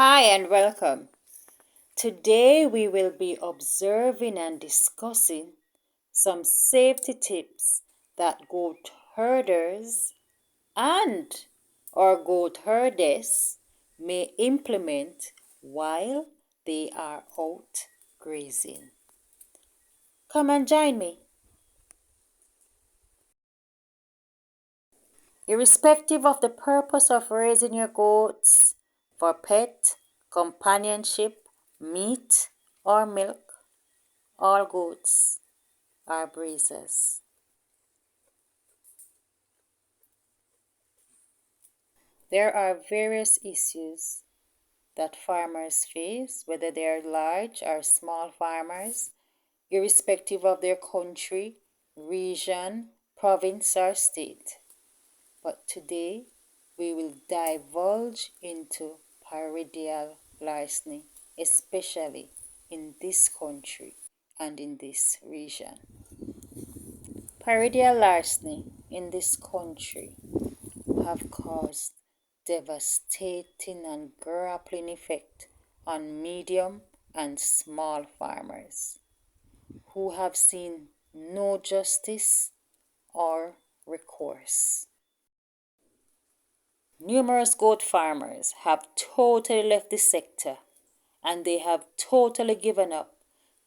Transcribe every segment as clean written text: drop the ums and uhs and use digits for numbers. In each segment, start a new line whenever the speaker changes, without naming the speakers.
Hi and welcome. Today we will be observing and discussing some safety tips that goat herders and or goat herders may implement while they are out grazing. Come and join me. Irrespective of the purpose of raising your goats for pet, companionship, meat, or milk, all goats are breezers. There are various issues that farmers face, whether they are large or small farmers, irrespective of their country, region, province, or state. But today, we will divulge into Praedial Larceny, especially in this country and in this region. Praedial Larceny in this country have caused devastating and grappling effect on medium and small farmers who have seen no justice or recourse. Numerous goat farmers have totally left the sector and they have totally given up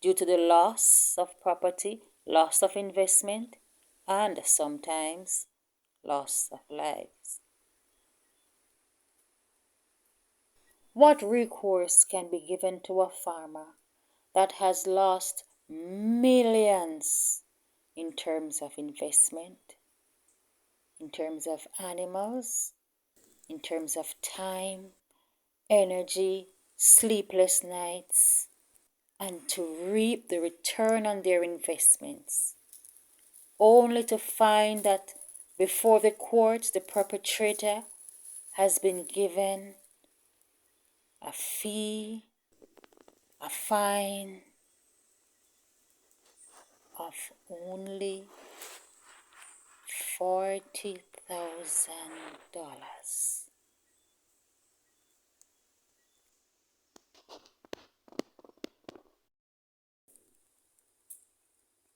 due to the loss of property, loss of investment, and sometimes loss of lives. What recourse can be given to a farmer that has lost millions in terms of investment, in terms of animals, in terms of time, energy, sleepless nights, and to reap the return on their investments, only to find that before the court the perpetrator has been given a fee, a fine of only $40,000.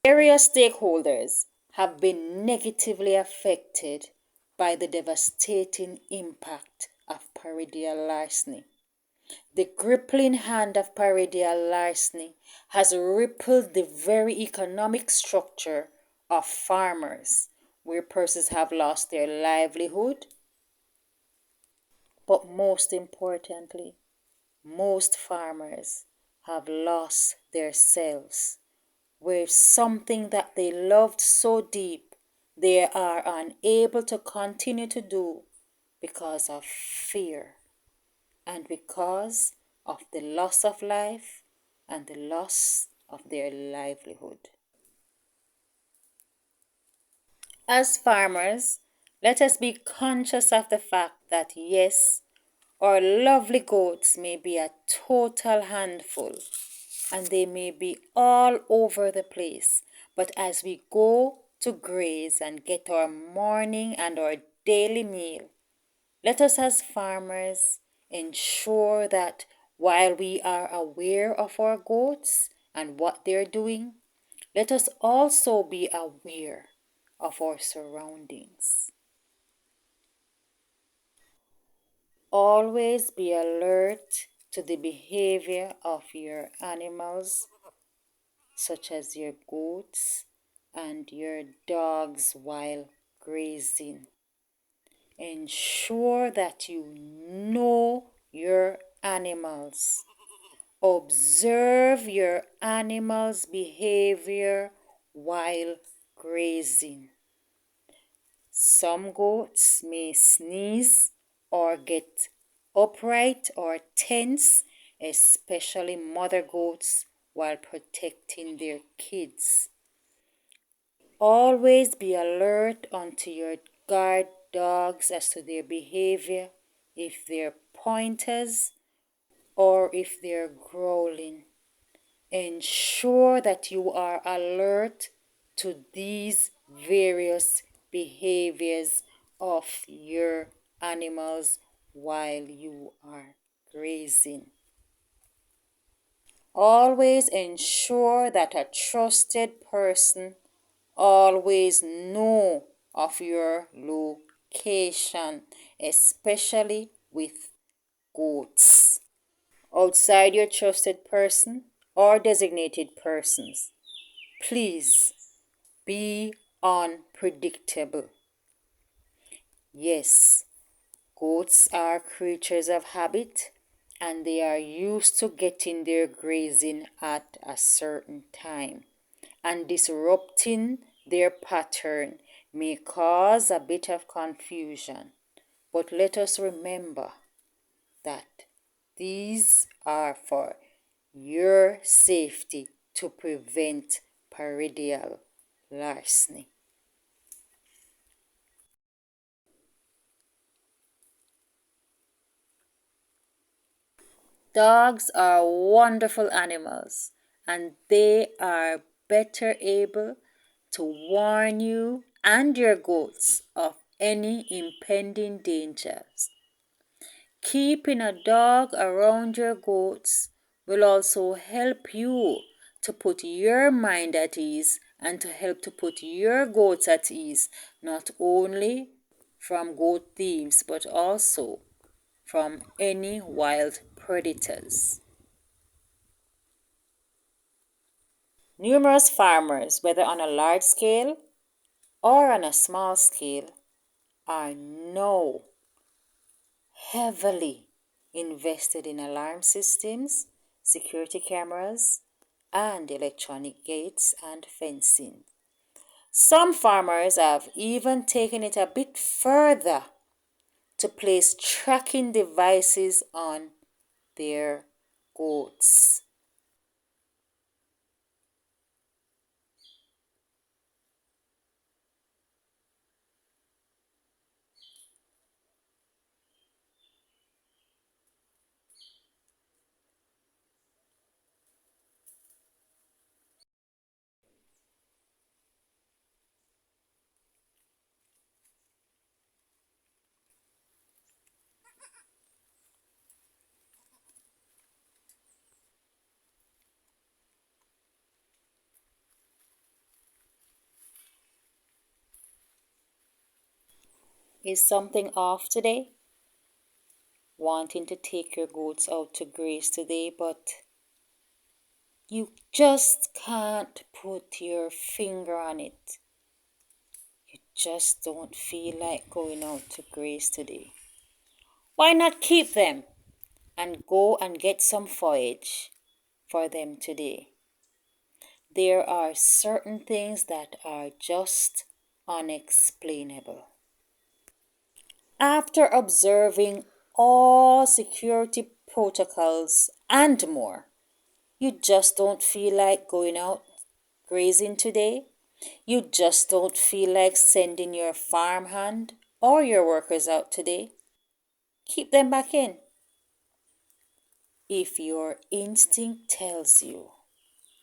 Various stakeholders have been negatively affected by the devastating impact of Praedial Larceny. The crippling hand of Praedial Larceny has rippled the very economic structure of farmers, where persons have lost their livelihood, but most importantly, most farmers have lost their selves, where something that they loved so deep, they are unable to continue to do because of fear and because of the loss of life and the loss of their livelihood. As farmers, let us be conscious of the fact that yes, our lovely goats may be a total handful and they may be all over the place, but as we go to graze and get our morning and our daily meal, let us as farmers ensure that while we are aware of our goats and what they're doing, let us also be aware of our surroundings. Always be alert to the behavior of your animals, such as your goats and your dogs while grazing. Ensure that you know your animals. Observe your animals' behavior while grazing. Some goats may sneeze or get upright or tense, especially mother goats while protecting their kids. Always be alert unto your guard dogs as to their behavior, if they're pointers or if they're growling. Ensure that you are alert to these various behaviors of your animals while you are grazing. Always ensure that a trusted person always know of your location, especially with goats. Outside your trusted person or designated persons, please be unpredictable. Yes, goats are creatures of habit and they are used to getting their grazing at a certain time, and disrupting their pattern may cause a bit of confusion. But let us remember that these are for your safety to prevent Praedial Larceny. Dogs are wonderful animals and they are better able to warn you and your goats of any impending dangers. Keeping a dog around your goats will also help you to put your mind at ease and to help to put your goats at ease, not only from goat thieves but also from any wild predators. Numerous farmers, whether on a large scale or on a small scale, are now heavily invested in alarm systems, security cameras, and electronic gates and fencing. Some farmers have even taken it a bit further to place tracking devices on their goats. Is something off today? Wanting to take your goats out to graze today, but you just can't put your finger on it. You just don't feel like going out to graze today. Why not keep them and go and get some forage for them today? There are certain things that are just unexplainable. After observing all security protocols and more, you just don't feel like going out grazing today? You just don't feel like sending your farmhand or your workers out today? Keep them back in. If your instinct tells you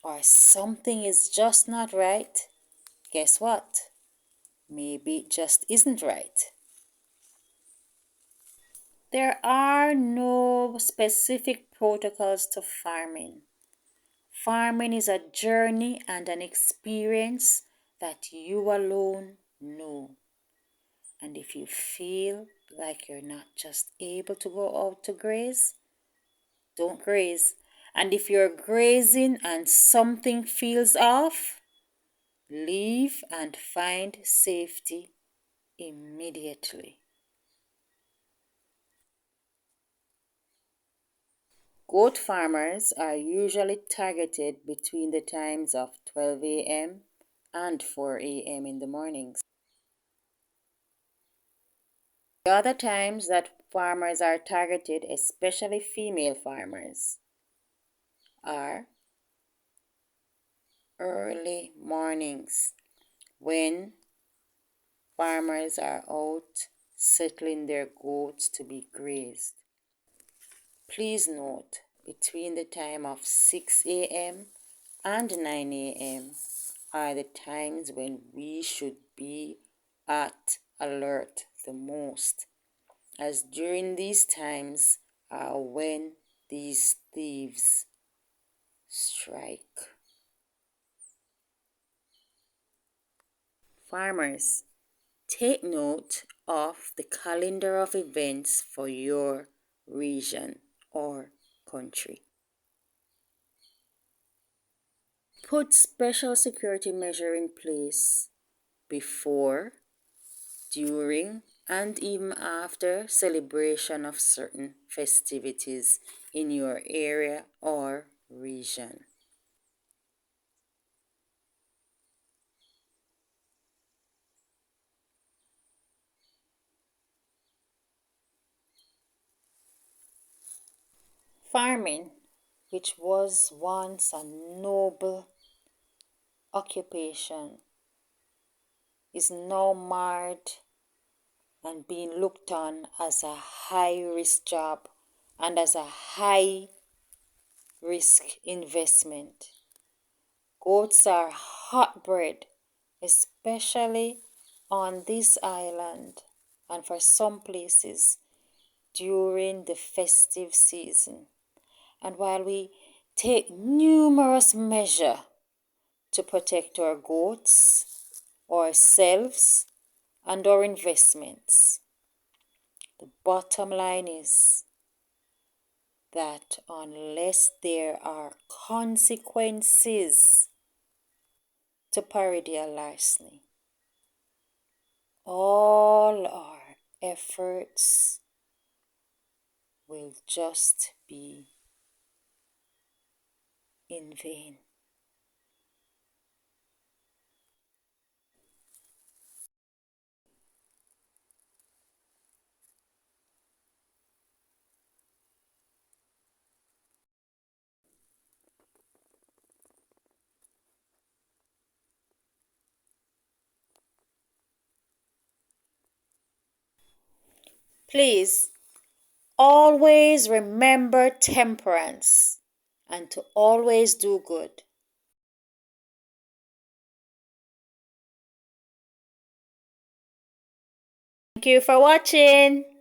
or something is just not right, guess what? Maybe it just isn't right. There are no specific protocols to farming. Farming is a journey and an experience that you alone know. And if you feel like you're not just able to go out to graze, don't graze. And if you're grazing and something feels off, leave and find safety immediately. Goat farmers are usually targeted between the times of 12 a.m. and 4 a.m. in the mornings. The other times that farmers are targeted, especially female farmers, are early mornings when farmers are out settling their goats to be grazed. Please note, between the time of 6 a.m. and 9 a.m. are the times when we should be at alert the most, as during these times are when these thieves strike. Farmers, take note of the calendar of events for your region or country. Put special security measures in place before, during, and even after celebration of certain festivities in your area or region. Farming, which was once a noble occupation, is now marred and being looked on as a high risk job and as a high risk investment. Goats are hot bread, especially on this island and for some places during the festive season. And while we take numerous measures to protect our goats, ourselves, and our investments, the bottom line is that unless there are consequences to Praedial Larceny, all our efforts will just be in vain. Please always remember temperance and to always do good. Thank you for watching.